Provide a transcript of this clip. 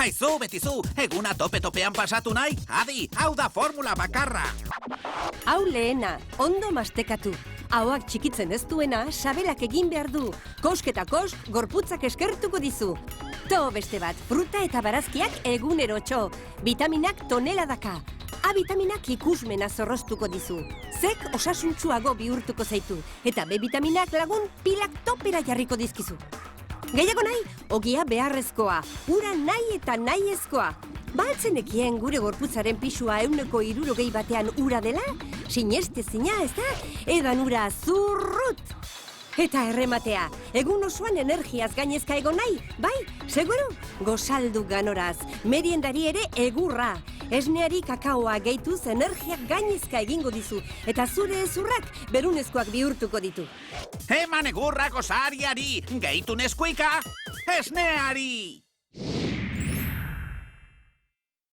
Aizu, betizu, eguna tope-topean pasatu nahi? Adi, hau da formula bakarra. Hau lehena, ondo mastekatu. Ahoak txikitzen ez duena, sabelak egin behar du. Kosk eta kosk, gorputzak eskertuko dizu. To beste bat, fruta eta barazkiak egunero txo. Vitaminak toneladaka. A vitaminak ikusmena zorroztuko dizu. Zek osasuntsuago bihurtuko zaitu. Eta B vitaminak lagun pilak topera jarriko dizkizu. Gehiago nahi, ogia beharrezkoa. Ura nahi eta nahi ezkoa. Baltzenekien gure gorputzaren pisua 160 batean ura dela? Sinestezina, ez da? Edan ura zurrut! Eta errematea, egun osoan energiaz gainezka egon nahi, bai? Seguru? Gozaldu ganoraz, meriendari ere egurra. Esneari kakaoa gehituz energiak gainezka egingo dizu, eta zure ezurrak berunezkoak bihurtuko ditu. Eman egurra gozariari, gehitu neskuika, esneari!